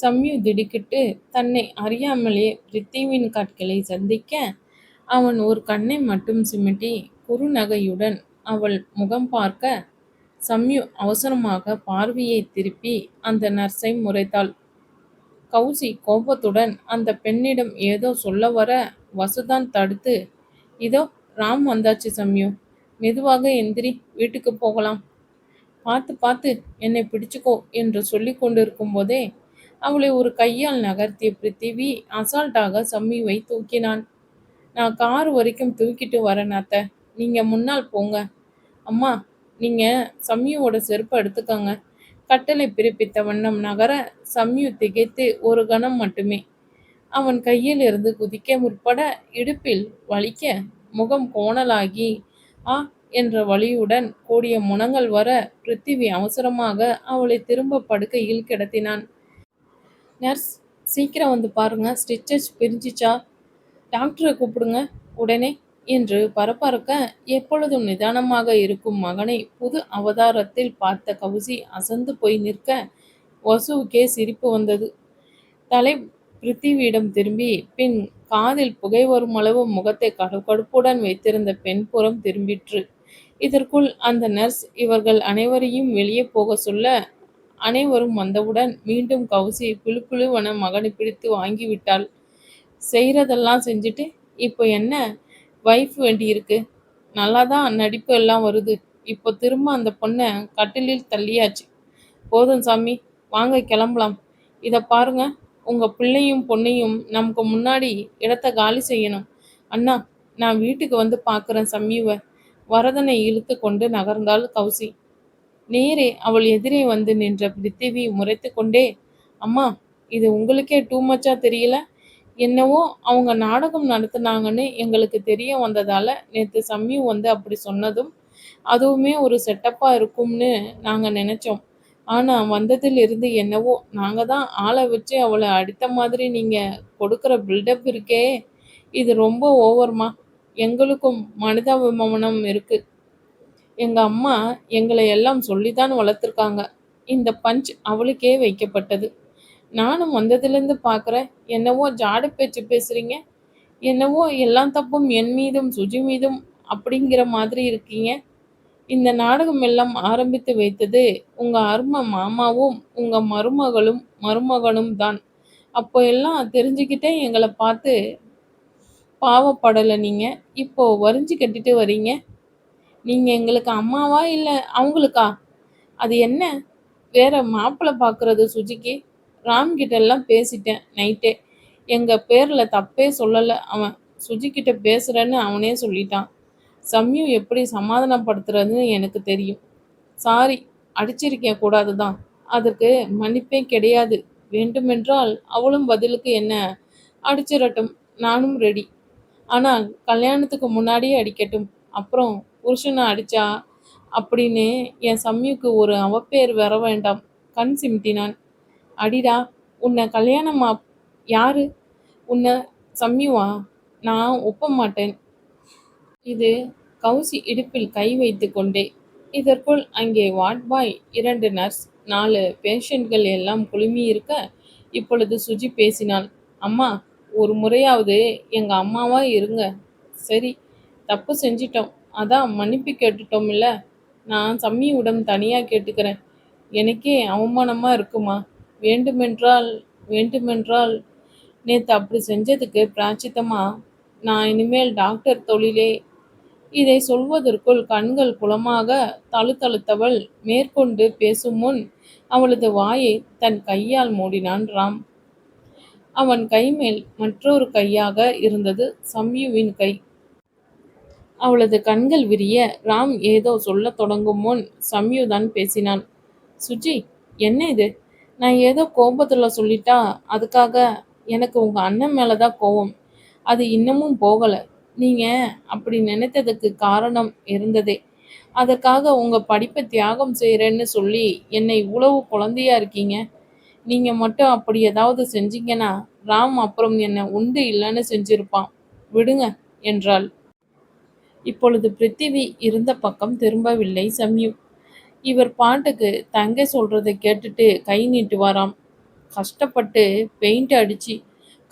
சம்யு திடுக்கிட்டு தன்னை அறியாமலே பிரித்திவின் கண்களை சந்திக்க, அவன் ஒரு கண்ணை மட்டும் சிமிட்டி குறுநகையுடன் அவள் முகம் பார்க்க, சம்யு அவசரமாக பார்வையை திருப்பி அந்த நர்ஸை முறைத்தாள். கௌசி கோபத்துடன் அந்த பெண்ணிடம் ஏதோ சொல்ல வர, வசுதான் தடுத்து, இதோ ராம் வந்தாச்சு சம்யு, மெதுவாக எந்திரி, வீட்டுக்கு போகலாம், பார்த்து பார்த்து என்னை பிடிச்சுக்கோ என்று சொல்லி கொண்டிருக்கும் போதே அவளை ஒரு கையால் நகர்த்திய பிருத்திவி அசால்ட்டாக சம்யுவை தூக்கினான். நான் கார் வரைக்கும் தூக்கிட்டு வரேன் அத்தை, நீங்க முன்னால் போங்க. அம்மா, நீங்க சம்யுவோட செருப்பை எடுத்துக்கங்க. கட்டளை பிறப்பித்த வண்ணம் நகர, சம்யு திகைத்து ஒரு கணம் மட்டுமே. அவன் கையில் இருந்து குதிக்க முற்பட இடுப்பில் வலிக்க, முகம் கோணலாகி ஆ என்ற வலியுடன் கூடிய முனங்கள் வர, பிருத்திவி அவசரமாக அவளை திரும்ப படுக்கையில் கிடத்தினான். நர்ஸ், சீக்கிரம் வந்து பாருங்க, ஸ்டிச்சஸ் பிரிஞ்சிச்சா, டாக்டரை கூப்பிடுங்க உடனே என்று பரபரக்க, எப்பொழுதும் நிதானமாக இருக்கும் மகனை புது அவதாரத்தில் பார்த்த கௌசி அசந்து போய் நிற்க, வசுவுக்கே சிரிப்பு வந்தது. தலை பிருத்திவியிடம் திரும்பி, பின் காதில் புகை வரும் அளவு முகத்தை கடுகடுப்புடன் வைத்திருந்த பெண் புறம் திரும்பிற்று. இதற்குள் அந்த நர்ஸ் இவர்கள் அனைவரையும் வெளியே போக சொல்ல, அனைவரும் வந்தவுடன் மீண்டும் கௌசி பிழுபிழுவென மகனை பிடித்து வாங்கிவிட்டாள். செய்கிறதெல்லாம் செஞ்சுட்டு இப்போ என்ன வைஃப் வேண்டியிருக்கு, நல்லாதான் நடிப்பு எல்லாம் வருது, இப்போ திரும்ப அந்த பொண்ணை கட்டிலில் தள்ளியாச்சு, போதும் சாமி, வாங்க கிளம்பலாம். இதை பாருங்க, உங்கள் பிள்ளையும் பொண்ணையும் நமக்கு முன்னாடி இடத்த காலி செய்யணும். அண்ணா, நான் வீட்டுக்கு வந்து பார்க்குறேன் சம்யுவை. வரதனை இழுத்து கொண்டு நகர்ந்தாள் கௌசி. நேரே அவள் எதிரே வந்து நின்ற பிருத்திவி முறைத்து கொண்டே, அம்மா, இது உங்களுக்கே டூ மச்சா தெரியல? என்னவோ அவங்க நாடகம் நடத்துனாங்கன்னு எங்களுக்கு தெரிய வந்ததால நேற்று சம்யு வந்து அப்படி சொன்னதும், அதுவுமே ஒரு செட்டப்பாக இருக்கும்னு நாங்கள் நினச்சோம். ஆனால் வந்ததிலிருந்து என்னவோ நாங்கள் தான் ஆளை வச்சு அவளை அடித்த மாதிரி நீங்கள் கொடுக்குற பில்டப் இருக்கே, இது ரொம்ப ஓவர்மா. எங்களுக்கும் மனிதாபிமானம் இருக்குது. எங்கள் அம்மா எங்களை எல்லாம் சொல்லித்தான் வளர்த்துருக்காங்க. இந்த பஞ்ச் அவளுக்கே வைக்கப்பட்டது. நானும் வந்ததுலேருந்து பார்க்குறேன், என்னவோ ஜாடு பேச்சு பேசுகிறீங்க, என்னவோ எல்லா தப்பும் என் மீதும் சுஜி மீதும் அப்படிங்கிற மாதிரி இருக்கீங்க. இந்த நாடகம் எல்லாம் ஆரம்பித்து வைத்தது உங்கள் அருமை மாமாவும் உங்கள் மருமகனும் தான். அப்போ எல்லாம் தெரிஞ்சுக்கிட்டே எங்களை பார்த்து பாவப்படலை நீங்கள், இப்போ வரிஞ்சு கட்டிட்டு வரீங்க. நீங்கள் எங்களுக்கு அம்மாவா இல்லை அவங்களுக்கா? அது என்ன வேற மாப்பிள்ளை பார்க்குறது சுஜிக்கு? ராம்கிட்ட எல்லாம் பேசிட்டேன் நைட்டே. எங்கள் பேரில் தப்பே சொல்லலை அவன். சுஜிக்கிட்ட பேசுகிறேன்னு அவனே சொல்லிட்டான். சம்யு எப்படி சமாதானப்படுத்துறதுன்னு எனக்கு தெரியும். சாரி, அடிச்சிருக்கேன் கூடாது தான். அதுக்கு மன்னிப்பே கிடையாது. வேண்டுமென்றால் அவளும் பதிலுக்கு என்ன அடிச்சிடட்டும், நானும் ரெடி. ஆனால் கல்யாணத்துக்கு முன்னாடியே அடிக்கட்டும். அப்புறம் புருஷனை அடிச்சா அப்படின்னு என் சம்யுக்கு ஒரு அவப்பேர் வர வேண்டாம். கண் சிமிட்டினான். அடிடா, உன்னை கல்யாணமா? யாரு? உன்னை சம்யுவா? நான் ஒப்ப மாட்டேன். இது கௌசி இடுப்பில் கை வைத்து கொண்டே. இதற்குள் அங்கே வார்ட் பாய், 2 நர்ஸ், 4 பேஷண்ட்கள் எல்லாம் குழுமி இருக்க, இப்பொழுது சுஜி பேசினாள். அம்மா, ஒரு முறையாவது எங்கள் அம்மாவா இருங்க. சரி, தப்பு செஞ்சிட்டோம், அதான் மன்னிப்பு கேட்டுட்டோம்ல. நான் சம்மியுடன் தனியாக கேட்டுக்கிறேன். எனக்கே அவமானமாக இருக்குமா? வேண்டுமென்றால் வேண்டுமென்றால் நேற்று அப்படி செஞ்சதுக்கு பிராச்சித்தமா நான் இனிமேல் டாக்டர் தொழிலே. இதை சொல்வதற்குள் கண்கள் குளமாக தழுத்தழுத்தவள் மேற்கொண்டு பேசும் முன் அவளது வாயை தன் கையால் மூடினான் ராம். அவன் கைமேல் மற்றொரு கையாக இருந்தது சம்யுவின் கை. அவளது கண்கள் விரிய ராம் ஏதோ சொல்ல தொடங்கும் முன் சம்யுதான் பேசினான். சுஜி, என்ன இது? நான் ஏதோ கோபத்தில் சொல்லிட்டா அதுக்காக எனக்கு உங்கள் அண்ணன் மேலே தான் கோபம். அது இன்னமும் போகலை. நீங்கள் அப்படி நினைத்ததுக்கு காரணம் இருந்ததே. அதற்காக உங்கள் படிப்பை தியாகம் செய்கிறேன்னு சொல்லி என்னை இவ்வளவு குழந்தையா இருக்கீங்க. நீங்கள் மட்டும் அப்படி ஏதாவது செஞ்சீங்கன்னா ராம் அப்புறம் என்னை உண்டு இல்லைன்னு செஞ்சிருப்பான். விடுங்க என்றாள். இப்பொழுது பிருத்திவி இருந்த பக்கம் திரும்பவில்லை சம்யு. இவர் பாட்டுக்கு தங்கை சொல்றதை கேட்டுட்டு கை நீட்டுவாராம். கஷ்டப்பட்டு பெயிண்ட் அடிச்சு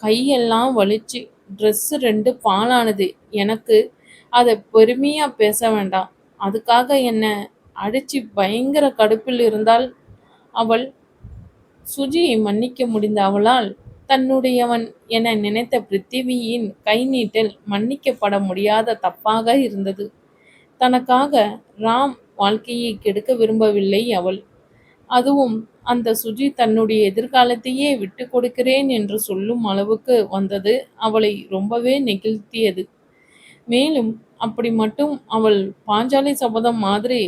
கையெல்லாம் வலிச்சு ட்ரெஸ்ஸு 2 பாழானது. எனக்கு அத பெருமையா பேச வேண்டாம். அதுக்காக என்ன அடிச்சு பயங்கர கடுப்பில் இருந்தாள் அவள். சுஜியை மன்னிக்க முடிந்த அவளால் தன்னுடையவன் என நினைத்த பிருத்திவியின் கை நீட்டல் மன்னிக்கப்பட முடியாத தப்பாக இருந்தது. தனக்காக ராம் வாழ்க்கையை கெடுக்க விரும்பவில்லை அவள். அதுவும் அந்த சுஜி தன்னுடைய எதிர்காலத்தையே விட்டு கொடுக்கிறேன் என்று சொல்லும் அளவுக்கு வந்தது அவளை ரொம்பவே நெகிழ்த்தியது. மேலும் அப்படி மட்டும் அவள் பாஞ்சாலி சபதம் மாதிரி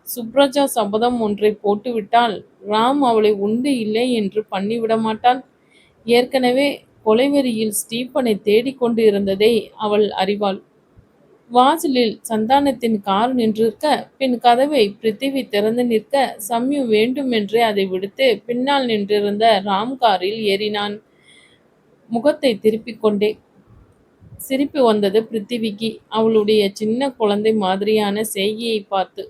சுப்ரஜா சபதம் ஒன்றை போட்டுவிட்டால் ராம் அவளை உண்டு இல்லை என்று பண்ணிவிட மாட்டான். ஏற்கனவே கொலைவெறியில் ஸ்டீபனை தேடிக்கொண்டு இருந்ததை அவள் அறிவாள். வாசலில் சந்தானத்தின் கார் நின்றிருக்க, பின் கதவை பிருத்திவி திறந்து நிற்க, சம்யு வேண்டுமென்றே அதை விடுத்து பின்னால் நின்றிருந்த ராம் காரில் ஏறினான். முகத்தை திருப்பிக் கொண்டே. சிரிப்பு வந்தது பிருத்திவிக்கு அவளுடைய சின்ன குழந்தை மாதிரியான செய்கையை பார்த்து.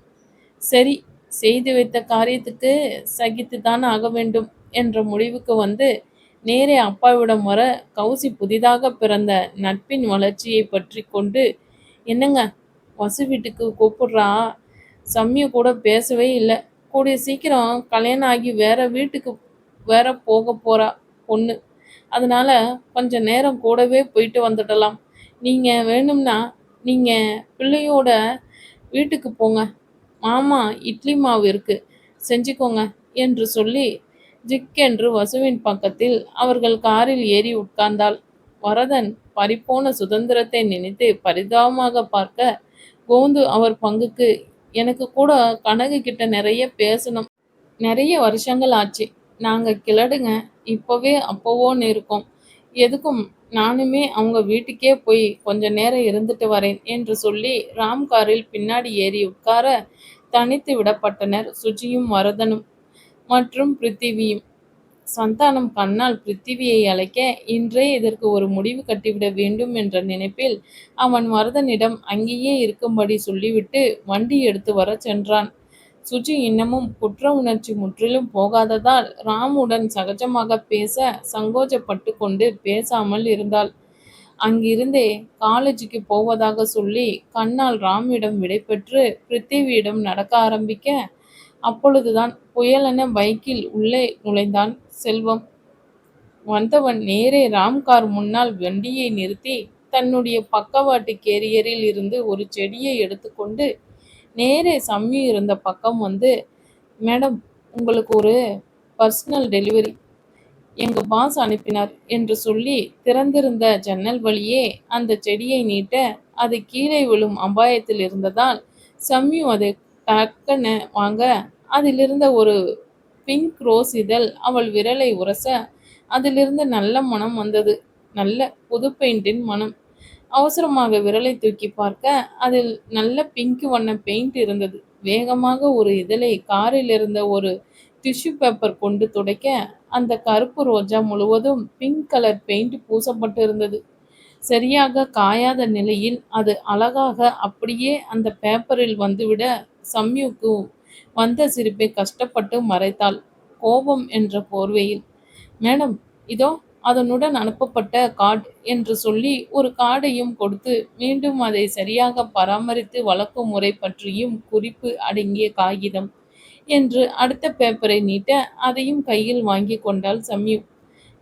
சரி, செய்து வைத்த காரியத்துக்கு சகித்துத்தான் ஆக வேண்டும் என்ற முடிவுக்கு வந்து நேரே அப்பாவிடம் வர கௌசி புதிதாக பிறந்த நட்பின் வளர்ச்சியை பற்றி கொண்டு, என்னங்க வசு வீட்டுக்கு கூப்பிடுறா, சம்யு கூட பேசவே இல்லை, கூடிய சீக்கிரம் கல்யாணம் ஆகி வேற வீட்டுக்கு வேற போக போறா பொண்ணு, அதனால கொஞ்ச நேரம் கூடவே போயிட்டு வந்துடலாம். நீங்க வேணும்னா நீங்க பிள்ளையோட வீட்டுக்கு போங்க, மாமா இட்லி மாவு இருக்கு, செஞ்சுக்கோங்க என்று சொல்லி ஜிக்கென்று வசுவின் பக்கத்தில் அவர்கள் காரில் ஏறி உட்கார்ந்தாள். வரதன் பறிப்போன சுதந்திரத்தை நினைத்து பரிதாபமாக பார்க்க, கோந்து அவர் பங்குக்கு, எனக்கு கூட கனகு கிட்ட நிறைய பேசணும், நிறைய வருஷங்கள் ஆச்சு, நாங்க கிளடுங்க, இப்பவே அப்போவோன்னு இருக்கோம், எதுக்கும் நானுமே அவங்க வீட்டுக்கே போய் கொஞ்ச நேரம் இருந்துட்டு வரேன் என்று சொல்லி ராம் காரில் பின்னாடி ஏறி உட்கார தனித்து விடப்பட்டனர் சுஜியும் வரதனும் மற்றும் பிருத்திவியும். சந்தானம் கண்ணால் பிருத்திவியை அழைக்க, இன்றே இதற்கு ஒரு முடிவு கட்டிவிட வேண்டும் என்ற நினைப்பில் அவன் வரதனிடம் அங்கேயே இருக்கும்படி சொல்லிவிட்டு வண்டி எடுத்து வர சென்றான். சுஜி இன்னமும் குற்ற உணர்ச்சி முற்றிலும் போகாததால் ராமுடன் சகஜமாக பேச சங்கோஜப்பட்டு கொண்டு பேசாமல் இருந்தாள். அங்கிருந்தே காலேஜுக்கு போவதாக சொல்லி கண்ணால் ராமிடம் விடைபெற்று பிருத்திவியிடம் நடக்க ஆரம்பிக்க, அப்பொழுதுதான் புயலென பைக்கில் உள்ளே நுழைந்தான் செல்வம். வந்தவன் நேரே ராம் கார் முன்னால் வண்டியை நிறுத்தி தன்னுடைய பக்கவாட்டு கேரியரில் இருந்து ஒரு செடியை எடுத்துக்கொண்டு நேரே சம்யு இருந்த பக்கம் வந்து, மேடம், உங்களுக்கு ஒரு பர்சனல் டெலிவரி எங்க பாஸ் அனுப்பினார் என்று சொல்லி திறந்திருந்த ஜன்னல் வழியே அந்த செடியை நீட்ட, அது கீழே விழும் அபாயத்தில் இருந்ததால் சம்யு அதை டக்குன்னு வாங்க, அதிலிருந்த ஒரு பிங்க் ரோஸ் இதழ் அவள் விரலை உரச அதிலிருந்து நல்ல மனம் வந்தது. நல்ல புது பெயிண்டின் மனம். அவசரமாக விரலை தூக்கி பார்க்க அதில் நல்ல பிங்க் வண்ண பெயிண்ட் இருந்தது. வேகமாக ஒரு இதழை காரில் இருந்த ஒரு டிஷ்யூ பேப்பர் கொண்டு துடைக்க, அந்த கருப்பு ரோஜா முழுவதும் பிங்க் கலர் பெயிண்ட் பூசப்பட்டு இருந்தது. சரியாக காயாத நிலையில் அது அழகாக அப்படியே அந்த பேப்பரில் வந்துவிட சம்யுக்கு வந்த சிரிப்பை கஷ்டப்பட்டு மறைத்தாள், கோபம் என்ற போர்வையில். மேடம், இதோ அதனுடன் அனுப்பப்பட்ட கார்டு என்று சொல்லி ஒரு கார்டையும் கொடுத்து, மீண்டும் அதை சரியாக பராமரித்து வளர்க்கும் முறை பற்றியும் குறிப்பு அடங்கிய காகிதம் என்று அடுத்த பேப்பரை நீட்ட அதையும் கையில் வாங்கி கொண்டாள் சம்யு.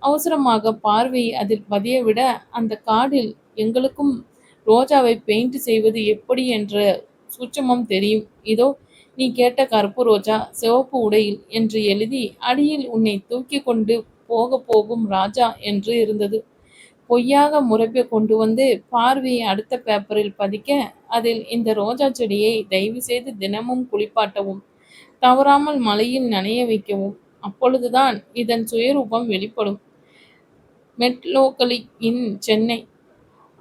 அவசரமாக பார்வை அதில் பதியவிட, அந்த கார்டில் எங்களுக்கும் ரோஜாவை பெயிண்ட் செய்வது எப்படி என்ற சூட்சமம் தெரியும், இதோ நீ கேட்ட கருப்பு ரோஜா சிவப்பு உடையில் என்று எழுதி அடியில் உன்னை தூக்கி கொண்டு போக போகும் ராஜா என்று இருந்தது. பொய்யாக முறைப்பை கொண்டு வந்து பார்வையை அடுத்த பேப்பரில் பதிக்க, அதில் இந்த ரோஜா செடியை தயவு செய்து தினமும் குளிப்பாட்டவும், தவறாமல் மழையில் நனைய வைக்கவும், அப்பொழுதுதான் இதன் சுயரூபம் வெளிப்படும். மெட் locally in Chennai,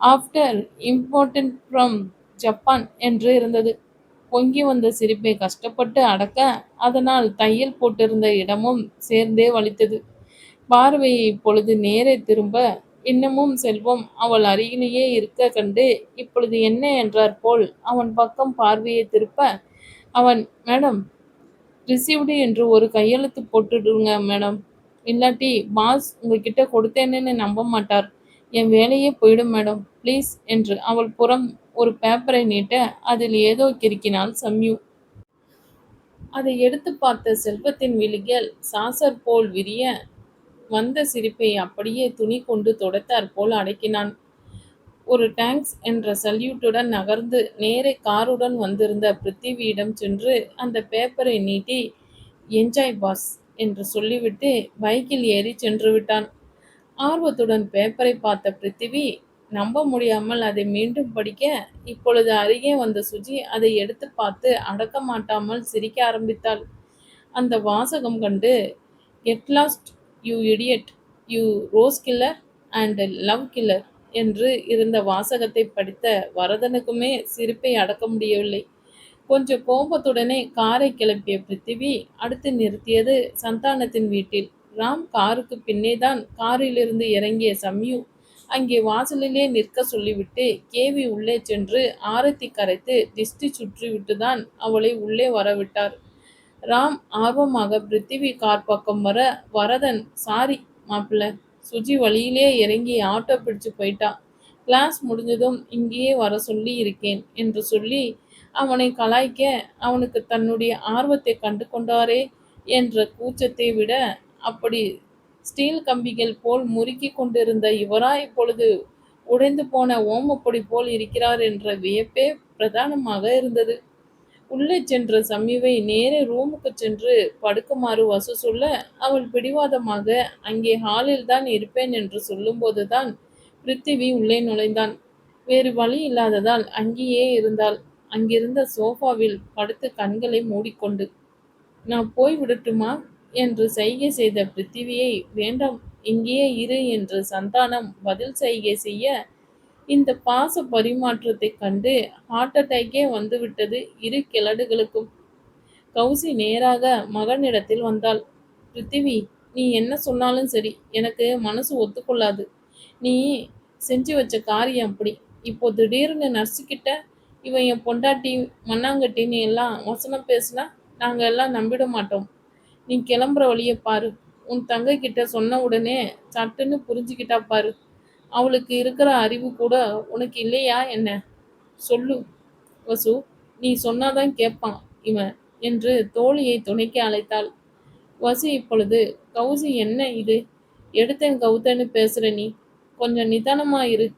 after important from Japan என்று இருந்தது. பொங்கி வந்த சிரிப்பை கஷ்டப்பட்டு அடக்க, அதனால் தையல் போட்டிருந்த இடமும் சேர்ந்தே வலித்தது. பார்வையை இப்பொழுது நேரே திரும்ப, இன்னமும் செல்வம் அவள் அருகிலேயே இருக்க கண்டு இப்பொழுது என்ன என்றார் போல் அவன் பக்கம் பார்வையை திருப்ப, அவன், மேடம், ரிசீவ்டு என்று ஒரு கையெழுத்து போட்டுடுங்க மேடம் இல்லாட்டி பாஸ் உங்ககிட்ட கொடுத்தேன்னு நம்ப மாட்டார். என் வேலையே போயிடும் மேடம். ப்ளீஸ் என்று அவள் புறம் ஒரு பேப்பரை நீட்ட அதில் ஏதோ கிறுக்கினாள் சம்யு. அதை எடுத்துப் பார்த்த செல்வத்தின் விழிகள் சாசர் போல் விரிய, வந்த சிரிப்பை அப்படியே துணி கொண்டு துடைத்தாற்போல் அடக்கினான். ஒரு டேங்க்ஸ் என்ற சல்யூட்டுடன் நகர்ந்து நேரே காருடன் வந்திருந்த பிருத்திவியிடம் சென்று அந்த பேப்பரை நீட்டி, என்ஜாய் பாஸ் என்று சொல்லிவிட்டு பைக்கில் ஏறி சென்று விட்டான். ஆர்வத்துடன் பேப்பரை பார்த்த பிருத்திவி நம்ப முடியாமல் அதை மீண்டும் படிக்க, இப்பொழுது அருகே வந்த சுஜி அதை எடுத்து பார்த்து அடக்க மாட்டாமல் சிரிக்க ஆரம்பித்தாள். அந்த வாசகம் கண்டு, get lost you idiot, you rose killer and love killer என்று இருந்த வாசகத்தை படித்த வரதனுக்குமே சிரிப்பை அடக்க முடியவில்லை. கொஞ்சம் கோபத்துடனே காரை கிளப்பிய பிருத்திவி அடுத்து நிறுத்தியது சந்தானத்தின் வீட்டில். ராம் காருக்கு பின்னேதான் காரிலிருந்து இறங்கிய சம்யு அங்கே வாசலிலே நிற்க சொல்லிவிட்டு கேவி உள்ளே சென்று ஆரத்தி கரைத்து திஷ்டி சுற்றிவிட்டுதான் அவளை உள்ளே வரவிட்டார். ராம் ஆர்வமாக பிருத்திவி கார் பக்கம் வர, வரதன், சாரி மாப்பிள்ள, சுஜி வழியிலே இறங்கி ஆட்டோ பிடிச்சு போயிட்டா. கிளாஸ் முடிஞ்சதும் இங்கேயே வர சொல்லி இருக்கேன் என்று சொல்லி அவனை கலாய்க்க, அவனுக்கு தன்னுடைய ஆர்வத்தை கண்டு கொண்டாரே என்ற கூச்சத்தை விட, அப்படி ஸ்டீல் கம்பிகள் போல் முறுக்கி கொண்டிருந்த இவரா இப்பொழுது உடைந்து போன ஓமப்பொடி போல் இருக்கிறார் என்ற வியப்பே பிரதானமாக இருந்தது. உள்ளே சென்ற சம்யுவை நேரே ரூமுக்கு சென்று படுக்குமாறு வசு சொல்ல, அவள் பிடிவாதமாக அங்கே ஹாலில் தான் இருப்பேன் என்று சொல்லும்போதுதான் பிருத்திவி உள்ளே நுழைந்தான். வேறு வழி இல்லாததால் அங்கேயே இருந்தாள். அங்கிருந்த சோஃபாவில் படுத்து கண்களை மூடிக்கொண்டு. நான் போய் விடட்டுமா என்று சைகை செய்த பிருத்திவியை, வேண்டாம் இங்கேயே இரு என்று சந்தானம் பதில் சைகை செய்ய, இந்த பாச பரிமாற்றத்தைக் கண்டு ஹார்ட் அட்டாக்கே வந்துவிட்டது இரு கிழடுகளுக்கும். கௌசி நேராக மகனிடத்தில் வந்தாள். பிருத்திவி, நீ என்ன சொன்னாலும் சரி, எனக்கு மனசு ஒத்துக்கொள்ளாது. நீ செஞ்சு வச்ச காரியம் அப்படி. இப்போ திடீர்னு நர்ஸுக்கிட்ட இவன் என் பொண்டாட்டி மண்ணாங்கட்டின்னு எல்லாம் வசனம் பேசுனா நாங்க எல்லாம் நம்பிட மாட்டோம். நீ கிளம்புற வழிய பாரு. உன் தங்கை கிட்ட சொன்ன உடனே சட்டுன்னு புரிஞ்சுக்கிட்டா பாரு. அவளுக்கு இருக்கிற அறிவு கூட உனக்கு இல்லையா என்ன? சொல்லு வசு, நீ சொன்னாதான் கேட்பான் இவன் என்று தோழியை துணைக்கு அழைத்தாள். வசு இப்பொழுது, கௌசி என்ன இது? எடுத்தேன் கவுத்தேன்னு பேசுற நீ. கொஞ்சம் நிதானமா இரு.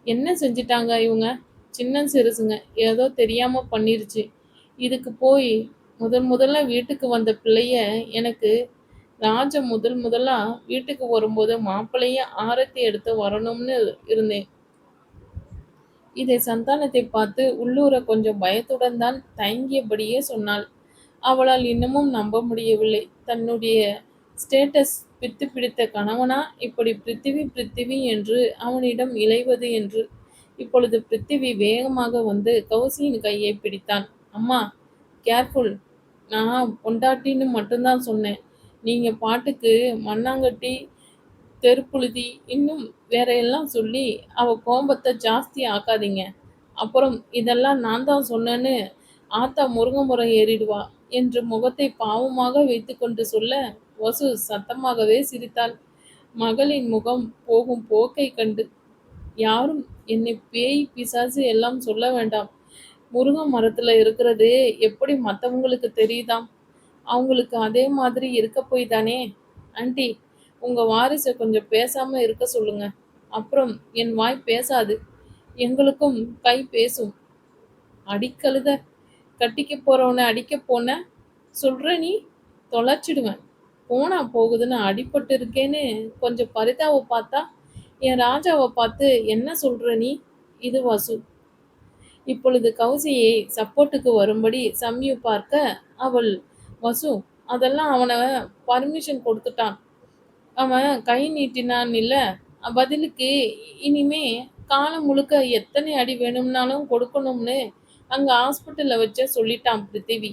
என்ன செஞ்சிட்டாங்க இவங்க? சின்ன சிறுசுங்க, ஏதோ தெரியாம பண்ணிருச்சு. இதுக்கு போய் முதல்ல வீட்டுக்கு வந்த பிள்ளைய எனக்கு ராஜ முதலா வீட்டுக்கு வரும்போது மாப்பிள்ளைய ஆரத்தி எடுத்து வரணும்னு இருந்தேன். இதை சந்தானத்தை பார்த்து உள்ளூர கொஞ்சம் பயத்துடன் தான் தயங்கியபடியே சொன்னாள். அவளால் இன்னமும் நம்ப முடியவில்லை. தன்னுடைய ஸ்டேட்டஸ் பித்து பிடித்த கணவனா இப்படி பிருத்திவி என்று அவனிடம் இளைவது என்று. இப்பொழுது பிருத்திவி வேகமாக வந்து கௌசியின் கையை பிடித்தான். அம்மா, கேர்ஃபுல். நான் பொண்டாட்டின்னு மட்டும்தான் சொன்னேன். நீங்க பாட்டுக்கு மண்ணாங்கட்டி, தெருப்புழுதி, இன்னும் வேற எல்லாம் சொல்லி அவ கோபத்தை ஜாஸ்தி ஆக்காதீங்க. அப்புறம் இதெல்லாம் நான் தான் சொன்னேன்னு ஆத்தா முருங்கை ஏறிடுவா என்று முகத்தை பாவமாக வைத்துக்கொண்டு சொல்ல, வசு சத்தமாகவே சிரித்தாள். மகளின் முகம் போகும் போக்கை கண்டு. யாரும் என்னை பேய் பிசாசு எல்லாம் சொல்ல வேண்டாம். முருங்கை மரத்துல இருக்கிறது எப்படி மற்றவங்களுக்கு தெரியுதாம்? அவங்களுக்கு அதே மாதிரி இருக்க போய் தானே. ஆண்டி, உங்க வாரிசை கொஞ்சம் பேசாம இருக்க சொல்லுங்க. அப்புறம் என் வாய் பேசாது, எங்களுக்கும் கை பேசும். அடிக்கழுத, கட்டிக்க போறவனை அடிக்க போன சொல்ற நீ? தொலைச்சிடுவேன். போனா போகுதுன்னு அடிபட்டு இருக்கேன்னு கொஞ்சம் பரிதாவை பார்த்தா என் ராஜாவை பார்த்து என்ன சொல்ற நீ? இது வசு. இப்பொழுது கௌசியை சப்போர்ட்டுக்கு வரும்படி சம்யு பார்க்க, அவள், வசு, அதெல்லாம் அவனை பர்மிஷன் கொடுத்துட்டான். அவன் கை நீட்டினான் இல்ல, பதிலுக்கு இனிமே காலம் முழுக்க எத்தனை அடி வேணும்னாலும் கொடுக்கணும்னு அங்க ஹாஸ்பிட்டல்ல வச்ச சொல்லிட்டான் பிருத்திவி.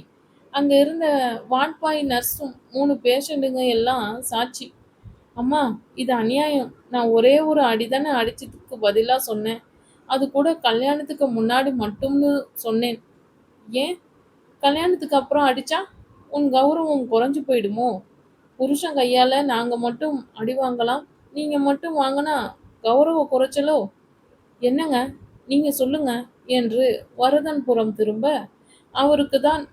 அங்க இருந்த வார்ட்பாய் நர்ஸும் 3 பேஷண்ட்டுங்க எல்லாம் சாட்சி. அம்மா, இது அநியாயம். நான் ஒரே ஒரு அடிதானே அடிச்சதுக்கு பதிலா சொன்னேன். அது கூட கல்யாணத்துக்கு முன்னாடி மட்டும்னு சொன்னேன். ஏன் கல்யாணத்துக்கு அப்புறம் அடிச்சா உன் கௌரவம் குறைஞ்சு போயிடுமோ? புருஷன் கையால நாங்க மட்டும் அடி வாங்கலாம், நீங்க மட்டும் வாங்குனா கௌரவ குறைச்சலோ? என்னங்க? நீங்க சொல்லுங்க என்று வரதன் புறம் திரும்ப, அவருக்கு தான்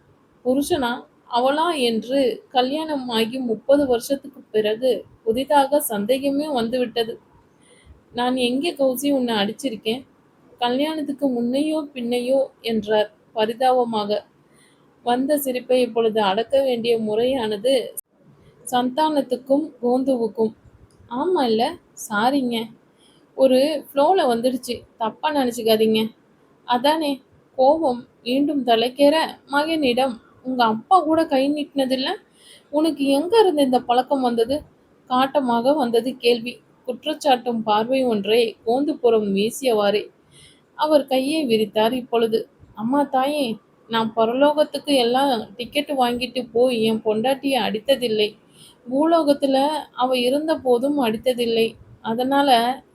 புருஷனா, அவளா என்று கல்யாணம் ஆகி 30 வருஷத்துக்குப் பிறகு புதிதாக சந்தேகமே வந்துவிட்டது. நான் எங்கே கௌசி உன்னை அடிச்சிருக்கேன்? கல்யாணத்துக்கு முன்னையோ பின்னையோ என்றார் பரிதாபமாக. வந்த சிரிப்பை இப்பொழுது அடக்க வேண்டிய முறையானது சந்தானத்துக்கும் கோந்துவுக்கும். ஆமா இல்ல, சாரிங்க. ஒரு ஃப்ளோல வந்துடுச்சு. தப்பா நினைச்சுக்காதீங்க. அதானே. கோபம் மீண்டும் தலைக்கேற மகனிடம், உங்க அப்பா கூட கை நீட்டினதில்ல? உனக்கு எங்க இருந்து இந்த பழக்கம் வந்தது? காட்டமாக வந்தது கேள்வி. குற்றச்சாட்டும் பார்வை ஒன்றை கோந்துபுறம் வீசியவாறே அவர் கையை விரித்தார் இப்பொழுது. அம்மா தாயே, நான் பரலோகத்துக்கு எல்லாம் டிக்கெட் வாங்கிட்டு போய் என் பொண்டாட்டிய அடித்ததில்லை. பூலோகத்துல அவ இருந்த போதும் அடித்ததில்லை. அதனால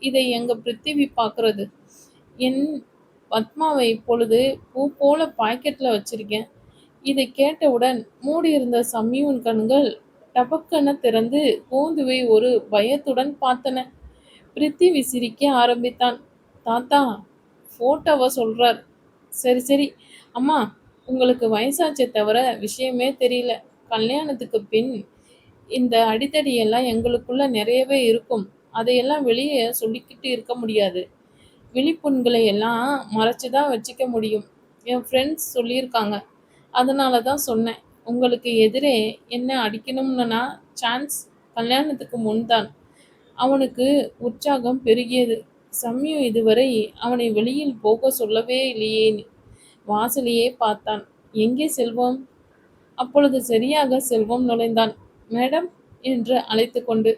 இதை எங்க பிருத்திவி பாக்குறது. என் பத்மாவை இப்பொழுது பூ போல பாக்கெட்ல வச்சிருக்கேன். இதை கேட்டவுடன் மூடியிருந்த சம்யுவின் கண்கள் டபக்கென திறந்து கோந்துவை ஒரு பயத்துடன் பார்த்தன. பிருத்திவி சிரிக்க ஆரம்பித்தான். தாத்தா, போட்டோவ சொல்றார். சரி சரி. அம்மா, உங்களுக்கு வயசாச்சே தவிர விஷயமே தெரியல. கல்யாணத்துக்கு பின் இந்த அடிதடி எல்லாம் எங்களுக்குள்ள நிறையவே இருக்கும். அதையெல்லாம் வெளியே சொல்லிக்கிட்டு இருக்க முடியாது. விழிப்புண்களை எல்லாம் மறைச்சு தான் வச்சுக்க முடியும். என் ஃப்ரெண்ட்ஸ் சொல்லியிருக்காங்க. அதனால தான் சொன்னேன். உங்களுக்கு எதிரே என்ன அடிக்கணும்னா சான்ஸ் கல்யாணத்துக்கு முன்தான். அவனுக்கு உற்சாகம் பெருகியது. சம்யு இதுவரை அவனை வெளியில் போக சொல்லவே இல்லையேன்னு வாசலையே பார்த்தான். எங்கே செல்வம்? அப்பொழுது சரியாக செல்வம் நுழைந்தான். மேடம் என்று அழைத்து கொண்டு.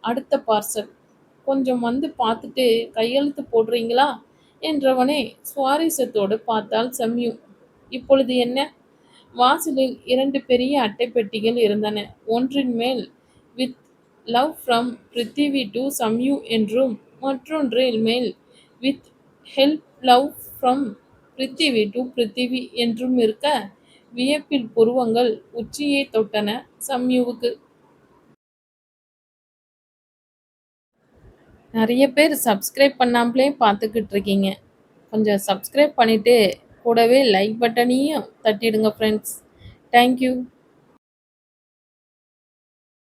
அடுத்த பார்சல். கொஞ்சம் வந்து பார்த்துட்டு கையெழுத்து போடுறீங்களா என்றவனை சுவாரஸ்யத்தோடு பார்த்தாள் சம்யு. இப்பொழுது என்ன? வாசலில் 2 பெரிய அட்டை பெட்டிகள் இருந்தன. ஒன்றின் மேல் with love from Prithvi to Samyu என்றும், மற்றொன்றில் மேல் with help love from Prithvi to Prithvi என்றும் இருக்க, வியப்பில் புருவங்கள் உச்சியை தொட்டன சம்யுவுக்கு. நிறைய பேர் சப்ஸ்கிரைப் பண்ணாமலே பார்த்துக்கிட்டு இருக்கீங்க. கொஞ்சம் சப்ஸ்கிரைப் பண்ணிட்டு கூடவே லைக் பட்டனையும் தட்டிடுங்க ஃப்ரெண்ட்ஸ். தேங்க்யூ.